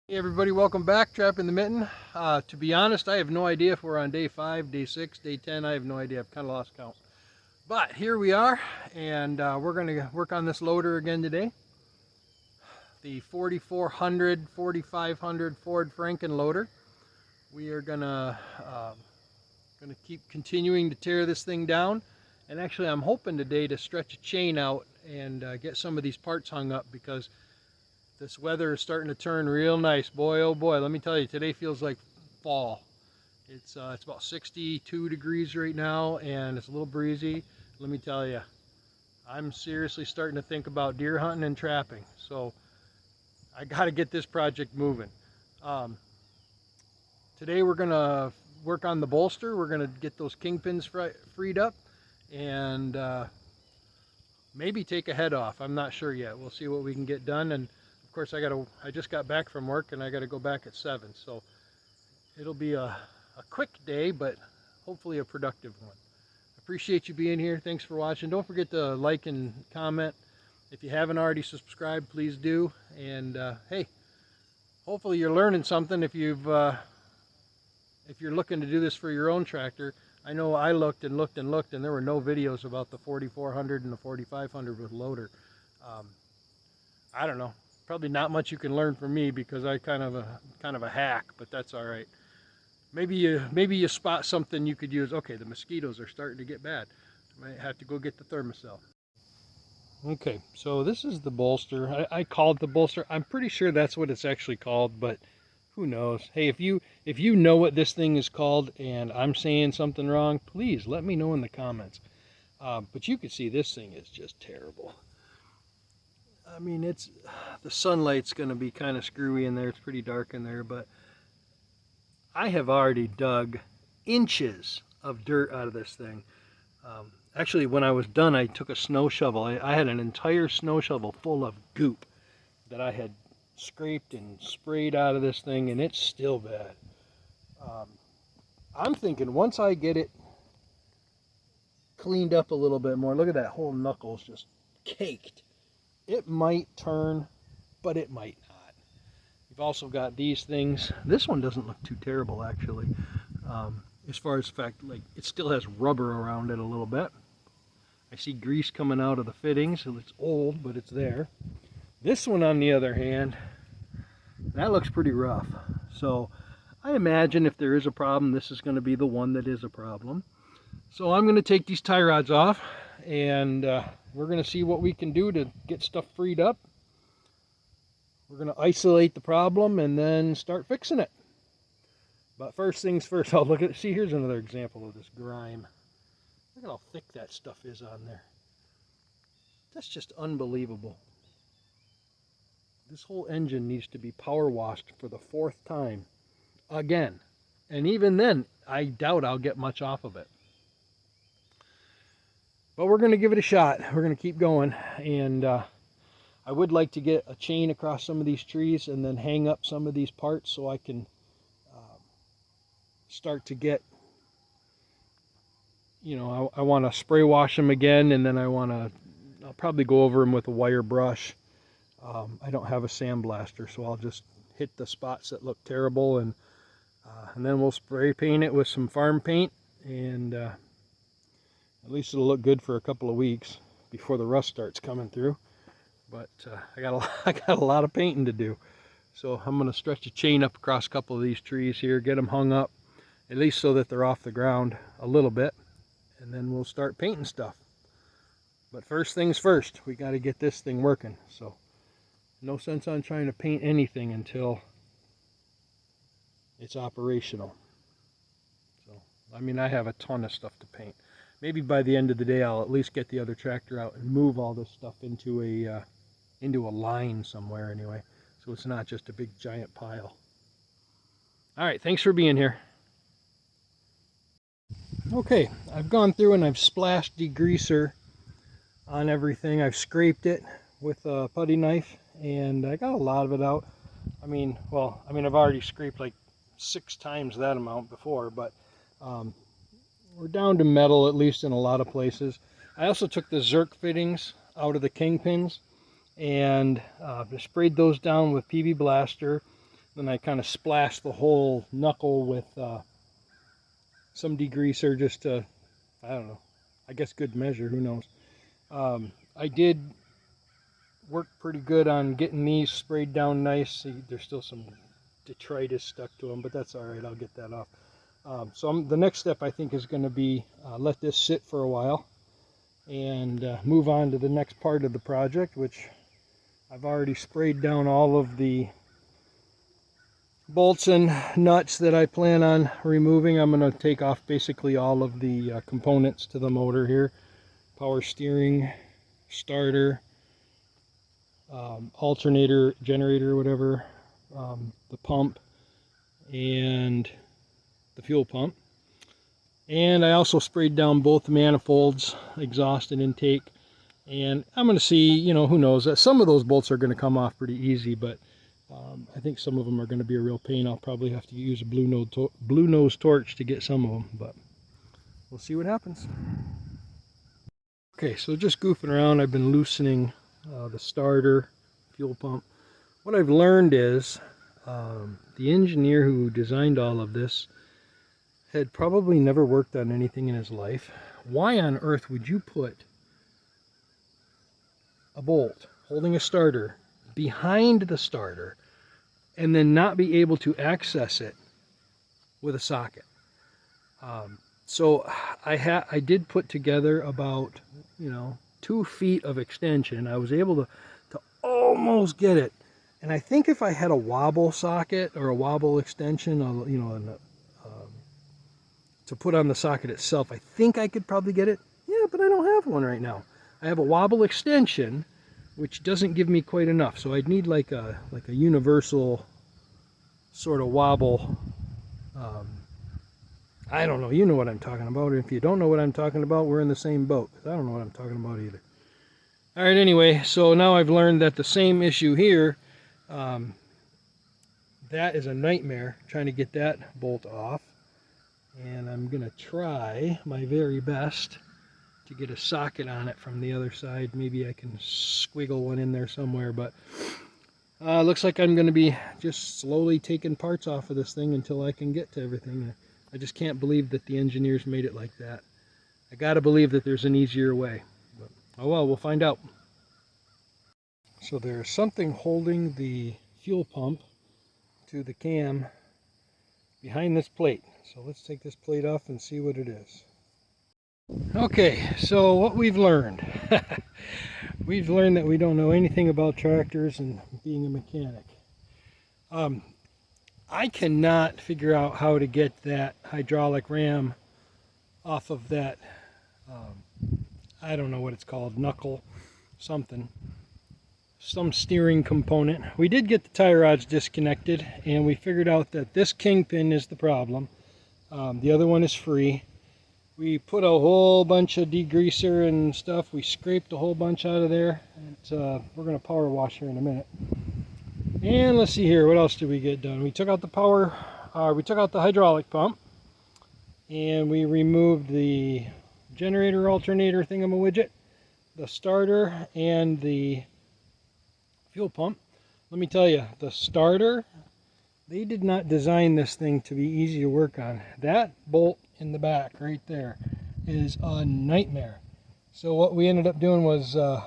Hey everybody, welcome back. Trapping the Mitten. To be honest, I have no idea if we're on day 5, day 6, day 10. I have no idea. I've kind of lost count. But here we are, and we're going to work on this loader again today. The 4400, 4500 Ford Franken loader. We are gonna keep continuing to tear this thing down. And actually, I'm hoping today to stretch a chain out and get some of these parts hung up, because this weather is starting to turn real nice. Boy, oh boy, let me tell you, today feels like fall. It's about 62 degrees right now, and it's a little breezy. Let me tell you, I'm seriously starting to think about deer hunting and trapping. So I got to get this project moving. Today we're going to work on the bolster. We're going to get those kingpins freed up, and maybe take a head off. I'm not sure yet. We'll see what we can get done. And of course, I just got back from work, and I got to go back at 7. So it'll be a quick day, but hopefully a productive one. Appreciate you being here. Thanks for watching. Don't forget to like and comment. If you haven't already subscribed, please do. And hey, hopefully you're learning something if you're looking to do this for your own tractor. I know I looked and looked and looked, and there were no videos about the 4400 and the 4500 with loader. I don't know. Probably not much you can learn from me, because I kind of a hack, but that's all right. Maybe you spot something you could use. Okay, the mosquitoes are starting to get bad. I might have to go get the thermocell. Okay, so this is the bolster. I called the bolster. I'm pretty sure that's what it's actually called, but who knows? Hey, if you know what this thing is called and I'm saying something wrong, please let me know in the comments. But you can see this thing is just terrible. I mean, the sunlight's going to be kind of screwy in there. It's pretty dark in there, but I have already dug inches of dirt out of this thing. Actually, when I was done, I took a snow shovel. I had an entire snow shovel full of goop that I had scraped and sprayed out of this thing, and it's still bad. I'm thinking once I get it cleaned up a little bit more, look at that whole knuckle's just caked. It might turn, but it might not. You've also got these things. This one doesn't look too terrible, actually. As far as the fact, like, it still has rubber around it a little bit. I see grease coming out of the fittings, so it's old, but it's there. This one, on the other hand, that looks pretty rough. So I imagine if there is a problem, this is going to be the one that is a problem. So I'm going to take these tie rods off, and we're going to see what we can do to get stuff freed up. We're going to isolate the problem and then start fixing it. But first things first, I'll see, here's another example of this grime. Look at how thick that stuff is on there. That's just unbelievable. This whole engine needs to be power washed for the 4th time again. And even then, I doubt I'll get much off of it. But we're going to give it a shot. We're going to keep going. And I would like to get a chain across some of these trees and then hang up some of these parts so I can start to get, you know, I want to spray wash them again, and then I'll probably go over them with a wire brush. I don't have a sandblaster, so I'll just hit the spots that look terrible, and then we'll spray paint it with some farm paint, and at least it'll look good for a couple of weeks before the rust starts coming through. But I got a lot of painting to do, so I'm going to stretch a chain up across a couple of these trees here, get them hung up, at least so that they're off the ground a little bit, and then we'll start painting stuff. But first things first, we got to get this thing working. So no sense on trying to paint anything until it's operational. So, I mean, I have a ton of stuff to paint. Maybe by the end of the day, I'll at least get the other tractor out and move all this stuff into a line somewhere anyway, so it's not just a big giant pile. All right, thanks for being here. Okay, I've gone through and I've splashed degreaser on everything. I've scraped it with a putty knife, and I got a lot of it out. I mean, I've already scraped like 6 times that amount before, but we're down to metal, at least in a lot of places. I also took the Zerk fittings out of the kingpins and sprayed those down with PB Blaster. Then I kind of splash the whole knuckle with some degreaser just to, I don't know, I guess good measure, who knows. I did work pretty good on getting these sprayed down nice. See, there's still some detritus stuck to them, but that's all right, I'll get that off. The next step I think is going to be let this sit for a while and move on to the next part of the project, which I've already sprayed down all of the bolts and nuts that I plan on removing. I'm going to take off basically all of the components to the motor here. Power steering, starter, alternator, generator, whatever, the pump, and the fuel pump. And I also sprayed down both manifolds, exhaust and intake. And I'm going to see, you know, who knows, some of those bolts are going to come off pretty easy, but I think some of them are going to be a real pain. I'll probably have to use a blue nose torch to get some of them, but we'll see what happens. Okay, so just goofing around, I've been loosening the starter, fuel pump. What I've learned is the engineer who designed all of this had probably never worked on anything in his life. Why on earth would you put a bolt holding a starter behind the starter and then not be able to access it with a socket? So I did put together about, you know, 2 feet of extension. I was able to almost get it, and I think if I had a wobble socket or a wobble extension, you know, to put on the socket itself, I think I could probably get it. Yeah, but I don't have one right now. I have a wobble extension, which doesn't give me quite enough, so I'd need like a universal sort of wobble. I don't know, you know what I'm talking about. If you don't know what I'm talking about, we're in the same boat, because I don't know what I'm talking about either. All right, anyway, so now I've learned that the same issue here, that is a nightmare trying to get that bolt off. And I'm going to try my very best to get a socket on it from the other side. Maybe I can squiggle one in there somewhere, but looks like I'm going to be just slowly taking parts off of this thing until I can get to everything. I just can't believe that the engineers made it like that. I got to believe that there's an easier way. But, oh well, we'll find out. So there's something holding the fuel pump to the cam behind this plate. So let's take this plate off and see what it is. Okay, so what we've learned. We've learned that we don't know anything about tractors and being a mechanic. I cannot figure out how to get that hydraulic ram off of that, I don't know what it's called, knuckle, something. Some steering component. We did get the tie rods disconnected, and we figured out that this kingpin is the problem. The other one is free. We put a whole bunch of degreaser and stuff. We scraped a whole bunch out of there. We're going to power wash here in a minute. And let's see here, what else did we get done? We took out the we took out the hydraulic pump, and we removed the generator alternator thingamawidget, the starter, and the fuel pump. Let me tell you, the starter, they did not design this thing to be easy to work on. That bolt in the back right there is a nightmare. So what we ended up doing was I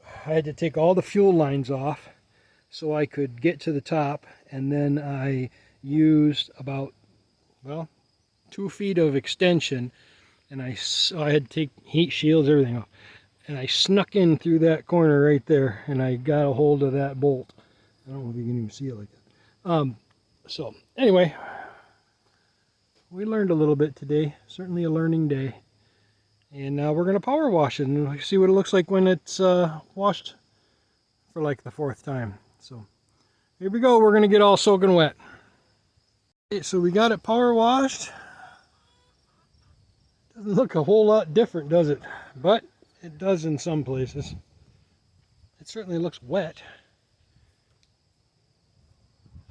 had to take all the fuel lines off so I could get to the top, and then I used about, well, 2 feet of extension, and I had to take heat shields, everything off. And I snuck in through that corner right there, and I got a hold of that bolt. I don't know if you can even see it like that. So anyway, we learned a little bit today. Certainly a learning day. And now we're going to power wash it and see what it looks like when it's washed for like the 4th time. So here we go. We're going to get all soaking wet. Okay, so we got it power washed. Doesn't look a whole lot different, does it? But it does in some places. It certainly looks wet.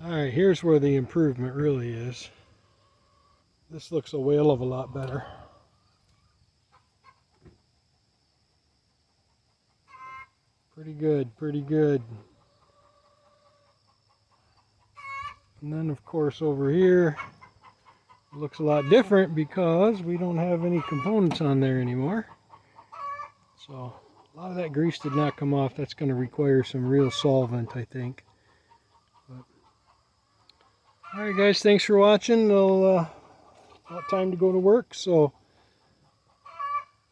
Alright, here's where the improvement really is. This looks a whale of a lot better. Pretty good, pretty good. And then of course over here it looks a lot different because we don't have any components on there anymore. So a lot of that grease did not come off. That's going to require some real solvent, I think. But, all right, guys, thanks for watching. About time to go to work, so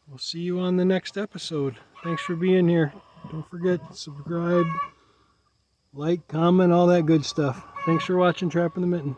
we'll see you on the next episode. Thanks for being here. Don't forget to subscribe, like, comment, all that good stuff. Thanks for watching Trapping the Mitten.